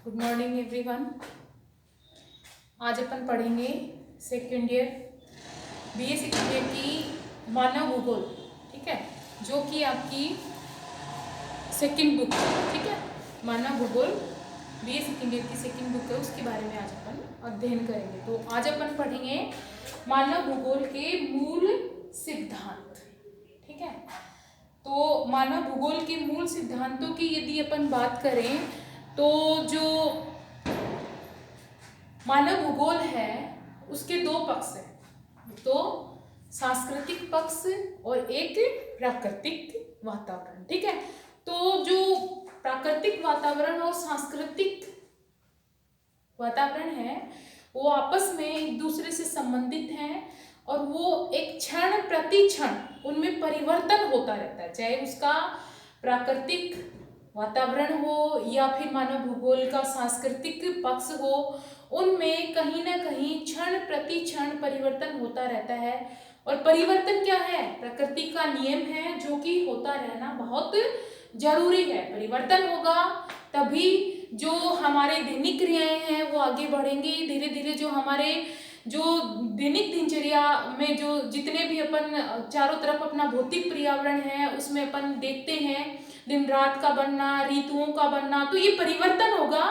Good morning everyone. आज अपन पढ़ेंगे second year BA second year की मानव भूगोल, ठीक है, जो कि आपकी सेकेंड बुक है, ठीक है। मानव भूगोल बीए सेकेंड ईयर की सेकेंड बुक है, उसके बारे में आज अपन अध्ययन करेंगे। तो आज अपन पढ़ेंगे मानव भूगोल के मूल सिद्धांत, ठीक है। तो मानव भूगोल के मूल सिद्धांतों की यदि अपन बात करें तो जो मानव भूगोल है उसके दो पक्ष हैं, तो सांस्कृतिक पक्ष और एक प्राकृतिक वातावरण, ठीक है। तो जो प्राकृतिक वातावरण और सांस्कृतिक वातावरण है वो आपस में एक दूसरे से संबंधित हैं और वो एक क्षण प्रति क्षण उनमें परिवर्तन होता रहता है, चाहे उसका प्राकृतिक वातावरण हो या फिर मानव भूगोल का सांस्कृतिक पक्ष हो, उनमें कहीं ना कहीं क्षण प्रति क्षण परिवर्तन होता रहता है। और परिवर्तन क्या है? प्रकृति का नियम है जो कि होता रहना बहुत जरूरी है। परिवर्तन होगा तभी जो हमारे दैनिक क्रियाएं हैं वो आगे बढ़ेंगी। धीरे धीरे जो हमारे जो दैनिक दिनचर्या में जो जितने भी अपन चारों तरफ अपना भौतिक पर्यावरण है उसमें अपन देखते हैं दिन रात का बनना, ऋतुओं का बनना, तो ये परिवर्तन होगा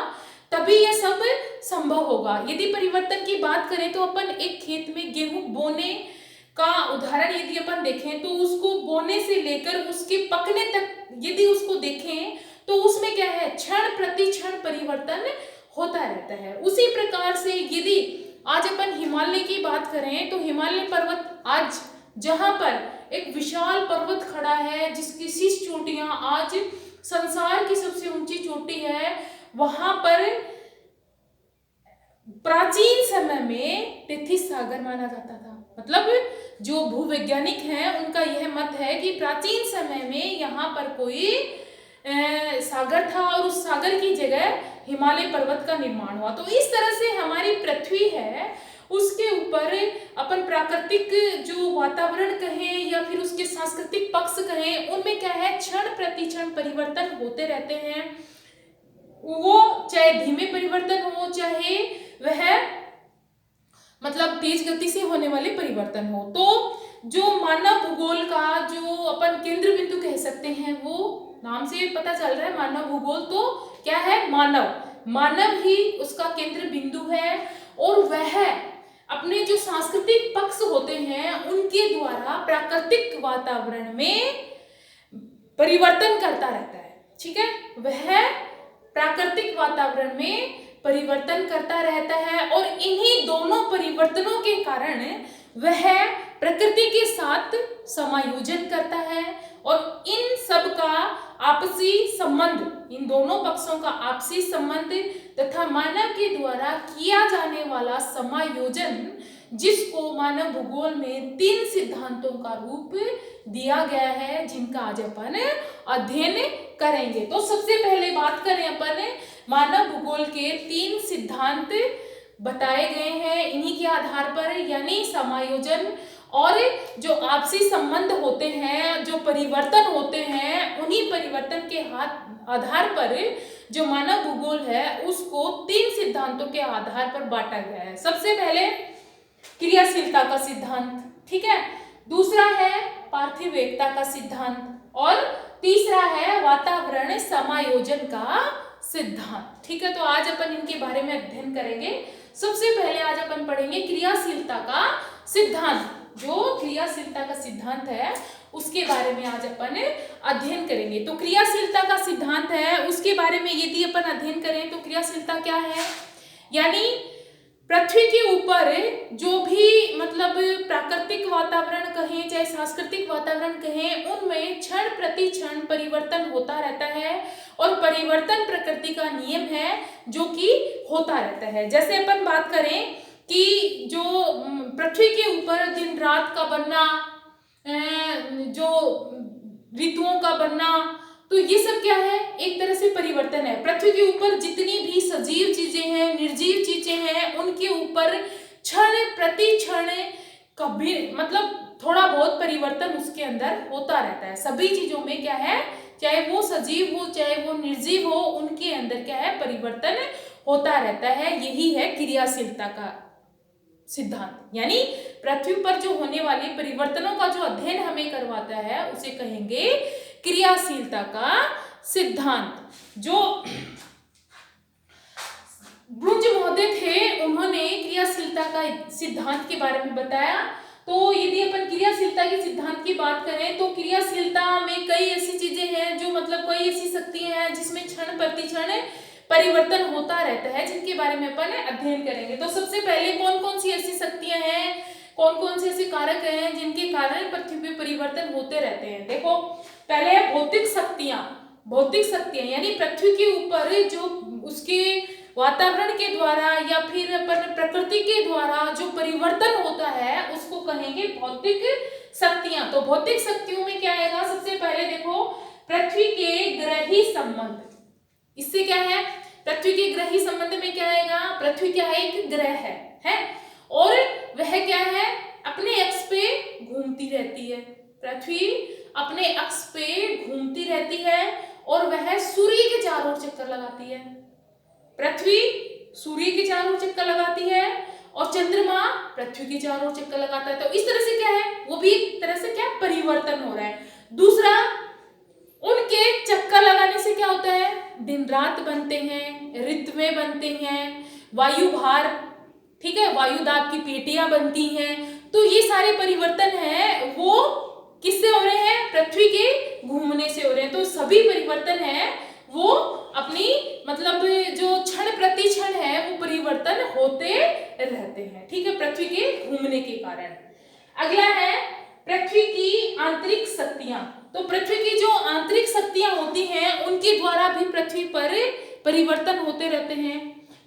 तभी ये सब संभव होगा। यदि परिवर्तन की बात करें तो अपन एक खेत में गेहूं बोने का उदाहरण यदि अपन देखें तो उसको बोने से लेकर उसके पकने तक यदि उसको देखें तो उसमें क्या है, क्षण प्रति क्षण परिवर्तन होता रहता है। उसी प्रकार से यदि आज अपन हिमालय की बात करें तो हिमालय पर्वत आज जहां पर एक विशाल पर्वत खड़ा है जिसकी शीर्ष चोटियां आज संसार की सबसे ऊंची चोटी है, वहां पर प्राचीन समय में तिथिस सागर माना जाता था। मतलब जो भूवैज्ञानिक हैं उनका यह मत है कि प्राचीन समय में यहाँ पर कोई सागर था और उस सागर की जगह हिमालय पर्वत का निर्माण हुआ। तो इस तरह से हमारी पृथ्वी है उसके ऊपर अपन प्राकृतिक जो वातावरण कहें या फिर उसके सांस्कृतिक पक्ष कहें, उनमें क्या है, क्षण प्रति क्षण परिवर्तन होते रहते हैं। वो चाहे धीमे परिवर्तन हो चाहे वह मतलब तेज गति से होने वाले परिवर्तन हो। तो जो मानव भूगोल का जो अपन केंद्र बिंदु कह सकते हैं, वो नाम से पता चल रहा है मानव भूगोल तो क्या है, मानव ही उसका केंद्र बिंदु है और वह अपने जो सांस्कृतिक पक्ष होते हैं उनके द्वारा प्राकृतिक वातावरण में परिवर्तन करता रहता है, ठीक है। वह प्राकृतिक वातावरण में परिवर्तन करता रहता है और इन्हीं दोनों परिवर्तनों के कारण वह प्रकृति के साथ समायोजन करता है और इन सब का आपसी संबंध, इन दोनों पक्षों का आपसी संबंध तथा मानव के द्वारा किया जाने वाला समायोजन, जिसको मानव भूगोल में 3 सिद्धांतों का रूप दिया गया है, जिनका आज अपन अध्ययन करेंगे। तो सबसे पहले बात करें अपन मानव भूगोल के 3 सिद्धांत बताए गए हैं इन्हीं के आधार पर, यानी समायोजन और जो आपसी संबंध होते हैं, जो परिवर्तन होते हैं, उन्हीं परिवर्तन के आधार पर जो मानव भूगोल है उसको 3 सिद्धांतों के आधार पर बांटा गया है। सबसे पहले क्रियाशीलता का सिद्धांत, ठीक है, दूसरा है पार्थिव एकता का सिद्धांत और तीसरा है वातावरण समायोजन का सिद्धांत, ठीक है। तो आज अपन इनके बारे में अध्ययन करेंगे। सबसे पहले आज अपन पढ़ेंगे क्रियाशीलता का सिद्धांत। जो क्रियाशीलता का सिद्धांत है उसके बारे में आज अपन अध्ययन करेंगे। तो क्रियाशीलता का सिद्धांत है उसके बारे में यदि अपन अध्ययन करें तो क्रियाशीलता क्या है, यानी पृथ्वी के ऊपर जो भी मतलब प्राकृतिक वातावरण कहें चाहे सांस्कृतिक वातावरण कहें, उनमें क्षण प्रति क्षण परिवर्तन होता रहता है और परिवर्तन प्रकृति का नियम है जो कि होता रहता है। जैसे अपन बात करें कि जो पृथ्वी के ऊपर दिन रात का बनना, जो ऋतुओं का बनना, तो ये सब क्या है, एक तरह से परिवर्तन है। पृथ्वी के ऊपर जितनी भी सजीव चीजें हैं, निर्जीव चीजें हैं, उनके ऊपर क्षण प्रति क्षण कभी मतलब थोड़ा बहुत परिवर्तन उसके अंदर होता रहता है। सभी चीजों में क्या है, चाहे वो सजीव हो चाहे वो निर्जीव हो, उनके अंदर क्या है, परिवर्तन होता रहता है। यही है क्रियाशीलता का सिद्धांत। यानी पृथ्वी पर जो होने वाले परिवर्तनों का जो अध्ययन हमें करवाता है उसे कहेंगे क्रियाशीलता का सिद्धांत। जो ब्रुंज महोदय थे, उन्होंने क्रियाशीलता का सिद्धांत के बारे में बताया। तो यदि अपन क्रियाशीलता के सिद्धांत की बात करें तो क्रियाशीलता में कई ऐसी चीजें हैं जो मतलब कई ऐसी शक्तियां हैं जिसमें क्षण प्रति क्षण परिवर्तन होता रहता है, जिनके बारे में अपन अध्ययन करेंगे। तो सबसे पहले कौन कौन सी ऐसी शक्तियां हैं, कौन कौन से ऐसे कारक हैं जिनके कारण पृथ्वी पे परिवर्तन होते रहते हैं। देखो, पहले है भौतिक शक्तियां। भौतिक शक्तियां यानी पृथ्वी के ऊपर जो उसके वातावरण के द्वारा या फिर प्रकृति के द्वारा जो परिवर्तन होता है उसको कहेंगे भौतिक शक्तियां। तो भौतिक शक्तियों में क्या आएगा, सबसे पहले देखो पृथ्वी के ग्रही संबंध। इससे क्या है, पृथ्वी के ग्रही संबंध में क्या आएगा, पृथ्वी क्या है, एक ग्रह है और वह क्या है, अपने अक्ष पे घूमती रहती है। पृथ्वी अपने अक्ष पे घूमती रहती है और वह सूर्य के चारों ओर चक्कर लगाती है। पृथ्वी सूर्य के चारों ओर चक्कर लगाती है और चंद्रमा पृथ्वी के चारों ओर चक्कर लगाता है। तो इस तरह से क्या है, वो भी एक तरह से क्या परिवर्तन हो रहा है। दूसरा, उनके चक्कर लगाने से क्या होता है, दिन रात बनते हैं, ऋतुएं बनते हैं, वायु भार, ठीक है, वायु दाब की पेटियां बनती हैं। तो ये सारे परिवर्तन हैं वो किससे हो रहे हैं, पृथ्वी के घूमने से हो रहे हैं। तो सभी परिवर्तन हैं वो अपनी मतलब जो क्षण प्रति क्षण है वो परिवर्तन होते रहते हैं, ठीक है, पृथ्वी के घूमने के कारण। अगला है पृथ्वी की आंतरिक शक्तियां। तो पृथ्वी की जो आंतरिक शक्तियां होती हैं उनके द्वारा भी पृथ्वी पर परिवर्तन होते रहते हैं।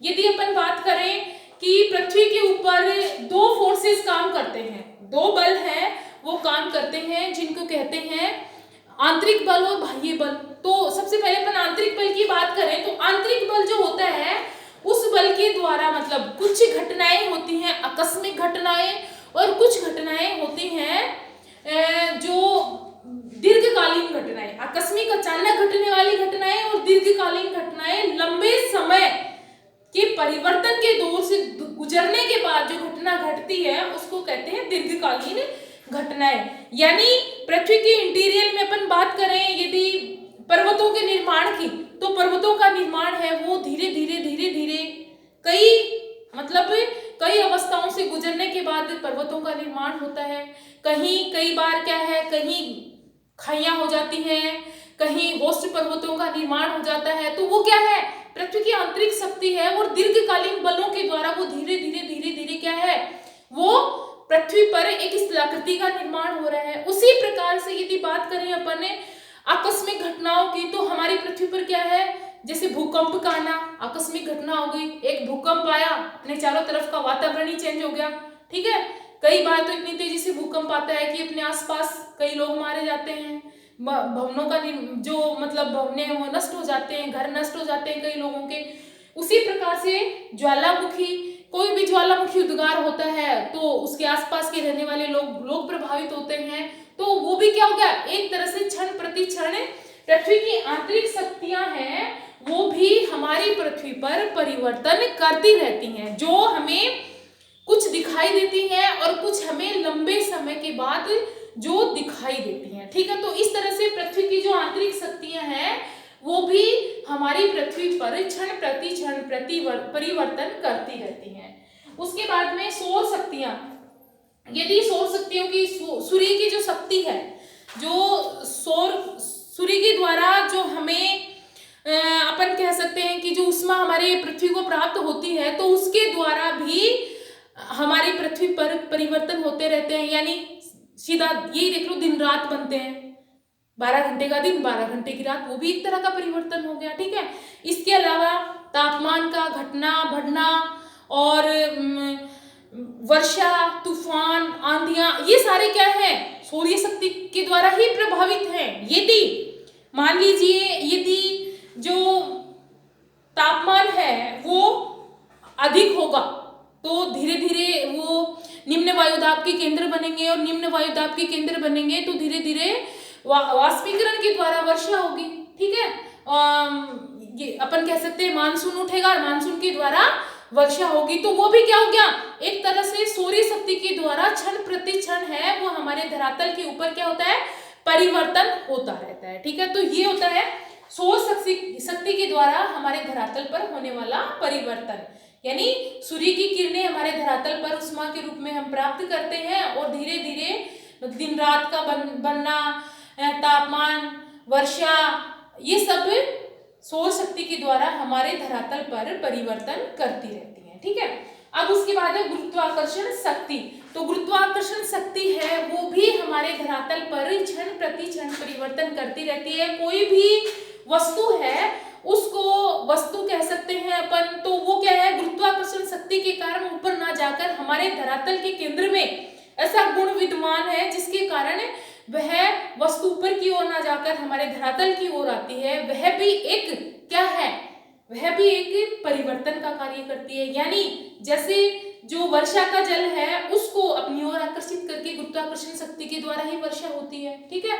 यदि अपन बात करें कि पृथ्वी के ऊपर दो फोर्सेस काम करते हैं, दो बल हैं वो काम करते हैं, जिनको कहते हैं आंतरिक बल और बाह्य बल। तो सबसे पहले अपन आंतरिक बल की बात करें तो आंतरिक बल जो होता है उस बल के द्वारा मतलब कुछ घटनाएं होती हैं आकस्मिक घटनाएं और कुछ घटनाएं होती हैं जो दीर्घकालीन घटनाएं, आकस्मिक अचानक घटने वाली घटनाएं और दीर्घकालीन घटनाएं लंबे समय के परिवर्तन के दौर से गुजरने के बाद जो घटना घटती है उसको कहते हैं दीर्घकालीन घटनाएं। यानी पृथ्वी के इंटीरियर में अपन बात करें यदि पर्वतों के निर्माण की, तो पर्वतों का निर्माण है वो धीरे धीरे कई अवस्थाओं से गुजरने के बाद पर्वतों का निर्माण होता है। कई बार क्या है, कहीं खाइयां हो जाती हैं, कहीं होस्ट पर्वतों का निर्माण हो जाता है। तो वो क्या है, पृथ्वी की आंतरिक शक्ति है और दीर्घकालीन बलों के द्वारा वो धीरे धीरे क्या है, वो पृथ्वी पर एक स्थलाकृति का निर्माण हो रहा है। उसी प्रकार से यदि बात करें अपन आकस्मिक घटनाओं की, तो हमारी पृथ्वी पर क्या है, जैसे भूकंप का आना आकस्मिक घटना हो गई। एक भूकंप आया, अपने चारों तरफ का वातावरण ही चेंज हो गया, ठीक है। कई बार तो इतनी तेजी से भूकंप आता है कि अपने आसपास कई लोग मारे जाते हैं, भवनों का जो मतलब भवने हैं वो नष्ट हो जाते हैं, घर नष्ट हो जाते हैं कई लोगों के। उसी प्रकार से ज्वालामुखी, कोई भी ज्वालामुखी उद्गार होता है तो उसके आसपास के रहने वाले लोग प्रभावित होते हैं। तो वो भी क्या हो गया, एक तरह से क्षण प्रति क्षण पृथ्वी की आंतरिक शक्तियां हैं वो भी हमारी पृथ्वी पर परिवर्तन करती रहती हैं, जो हमें कुछ दिखाई देती हैं और कुछ हमें लंबे समय के बाद जो दिखाई देती हैं, ठीक है। तो इस तरह से पृथ्वी की जो आंतरिक शक्तियां हैं वो भी हमारी पृथ्वी पर क्षण प्रति परिवर्तन करती रहती हैं। उसके बाद में सौर शक्तियां। यदि सौर शक्तियों की सूर्य की जो शक्ति है, जो सूर्य के द्वारा जो हमें अपन कह सकते हैं कि जो ऊष्मा हमारे पृथ्वी को प्राप्त होती है, तो उसके द्वारा भी हमारी पृथ्वी पर परिवर्तन होते रहते हैं। यानी सीधा यही देख लो, दिन रात बनते हैं, 12 घंटे का दिन 12 घंटे की रात, वो भी एक तरह का परिवर्तन हो गया, ठीक है। इसके अलावा तापमान का घटना बढ़ना और वर्षा, तूफान, आंधियां, ये सारे क्या है, सूर्य शक्ति के द्वारा ही प्रभावित हैं। यदि मान लीजिए यदि जो तापमान है वो अधिक होगा, तो धीरे धीरे वो निम्न वायुदाब के केंद्र बनेंगे, और निम्न वायुदाब के केंद्र बनेंगे तो धीरे धीरे वाष्पीकरण के द्वारा वर्षा होगी। ठीक है, ये अपन कह सकते हैं मानसून उठेगा और मानसून के द्वारा वर्षा होगी। तो वो भी क्या हो गया, एक तरह से सौर शक्ति के द्वारा क्षण प्रति क्षण है वो हमारे धरातल के ऊपर क्या होता है, परिवर्तन होता रहता है। ठीक है, तो ये होता है सौर शक्ति के द्वारा हमारे धरातल पर होने वाला परिवर्तन, यानी सूर्य की किरणें हमारे धरातल पर उष्मा के रूप में हम प्राप्त करते हैं, और धीरे धीरे दिन रात का बनना, तापमान, वर्षा, ये सब सौर शक्ति के द्वारा हमारे धरातल पर परिवर्तन करती रहती है। ठीक है, अब उसके बाद है गुरुत्वाकर्षण शक्ति। तो गुरुत्वाकर्षण शक्ति है वो भी हमारे धरातल पर क्षण प्रति क्षण परिवर्तन करती रहती है। कोई भी वस्तु है उसको वस्तु कह सकते हैं अपन, तो वो क्या है, गुरुत्वाकर्षण शक्ति के कारण ऊपर ना जाकर हमारे धरातल के केंद्र में ऐसा गुण विद्यमान है जिसके कारण वह वस्तु ऊपर की ओर ना जाकर हमारे धरातल की ओर आती है। वह भी एक क्या है, वह भी एक परिवर्तन का कार्य करती है। यानी जैसे जो वर्षा का जल है उसको अपनी ओर आकर्षित करके गुरुत्वाकर्षण शक्ति के द्वारा ही वर्षा होती है। ठीक है,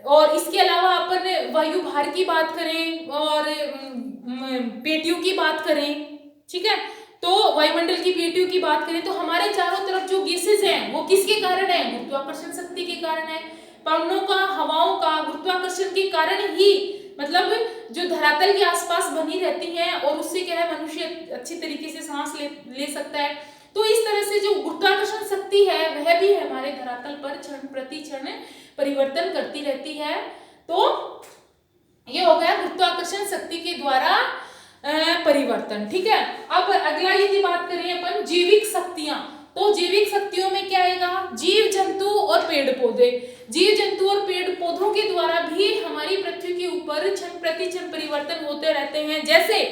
और इसके अलावा अपन वायु भार की बात करें और पेटियों की बात करें, ठीक है, तो वायुमंडल की पेटियों की बात करें तो हमारे चारों तरफ जो गैसेस हैं वो किसके कारण है, गुरुत्वाकर्षण शक्ति के कारण है। पवनों का, हवाओं का गुरुत्वाकर्षण के कारण ही मतलब जो धरातल के आसपास बनी रहती हैं, और उससे क्या है मनुष्य अच्छी तरीके से सांस ले सकता है। तो इस तरह से जो गुरुत्वाकर्षण शक्ति है वह भी हमारे धरातल पर क्षण प्रति क्षण परिवर्तन करती रहती है। तो ये हो गया गुरुत्वाकर्षण शक्ति के द्वारा परिवर्तन। ठीक है, अब अगला यदि बात करें अपन जैविक शक्तियां, तो जैविक शक्तियों में क्या आएगा, जीव जंतु और पेड़ पौधे। जीव जंतु और पेड़ पौधों के द्वारा भी हमारी पृथ्वी के ऊपर क्षण प्रति क्षण परिवर्तन होते रहते हैं। जैसे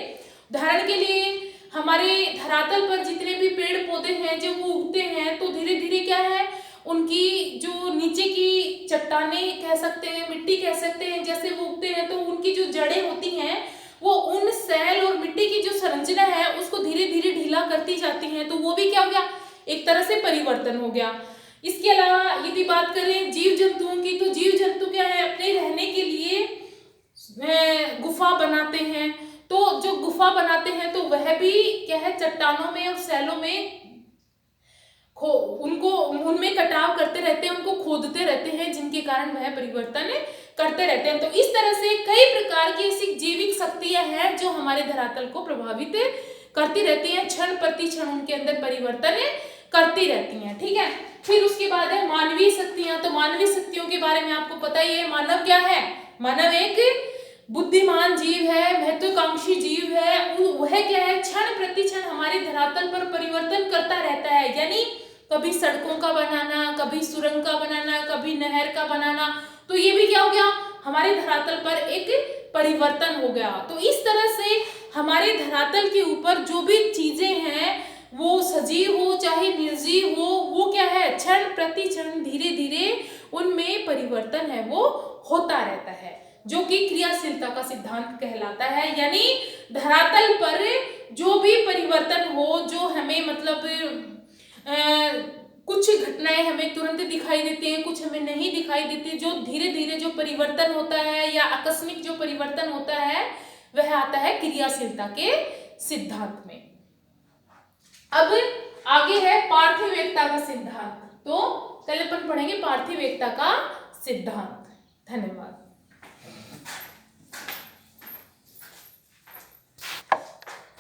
उदाहरण के लिए हमारे धरातल पर जितने भी पेड़ पौधे हैं जब वो उगते हैं तो धीरे धीरे क्या है, उनकी जो नीचे की चट्टानें कह सकते हैं, मिट्टी कह सकते हैं, जैसे वो उगते हैं तो उनकी जो जड़ें होती हैं वो उन सेल और मिट्टी की जो संरचना है उसको धीरे धीरे ढीला करती जाती हैं। तो वो भी क्या हो गया, एक तरह से परिवर्तन हो गया। इसके अलावा यदि बात करें जीव जंतुओं की, तो जीव जंतु क्या है, अपने रहने के लिए गुफा बनाते हैं। तो जो गुफा बनाते हैं तो वह भी क्या है, चट्टानों में और सेलों में उनको उनमें कटाव करते रहते हैं, उनको खोदते रहते हैं, जिनके कारण वह परिवर्तन करते रहते हैं। तो इस तरह से कई प्रकार की ऐसी जैविक शक्तियां हैं जो हमारे धरातल को प्रभावित करती रहती हैं, क्षण प्रति क्षण उनके अंदर परिवर्तन करती रहती हैं। ठीक है, फिर उसके बाद है मानवीय शक्तियां। तो मानवीय शक्तियों के बारे में आपको पता ही है, मानव क्या है, मानव एक बुद्धिमान जीव है, महत्वाकांक्षी जीव है। वह क्या है, क्षण प्रति क्षण हमारे धरातल पर परिवर्तन करता रहता है। यानी कभी सड़कों का बनाना, कभी सुरंग का बनाना, कभी नहर का बनाना, तो ये भी क्या हो गया, हमारे धरातल पर एक परिवर्तन हो गया। तो इस तरह से हमारे धरातल के ऊपर जो भी चीजें हैं वो सजीव हो चाहे निर्जीव हो, वो क्या है, क्षण प्रति क्षण धीरे धीरे उनमें परिवर्तन है वो होता रहता है, जो कि क्रियाशीलता का सिद्धांत कहलाता है। यानी धरातल पर जो भी परिवर्तन हो, जो हमें मतलब कुछ घटनाएं हमें तुरंत दिखाई देती हैं, कुछ हमें नहीं दिखाई देती, जो धीरे धीरे जो परिवर्तन होता है या आकस्मिक जो परिवर्तन होता है वह आता है क्रियाशीलता के सिद्धांत में। अब आगे है पार्थिव एकता का सिद्धांत। तो कल अपन पढ़ेंगे पार्थिव एकता का सिद्धांत। धन्यवाद।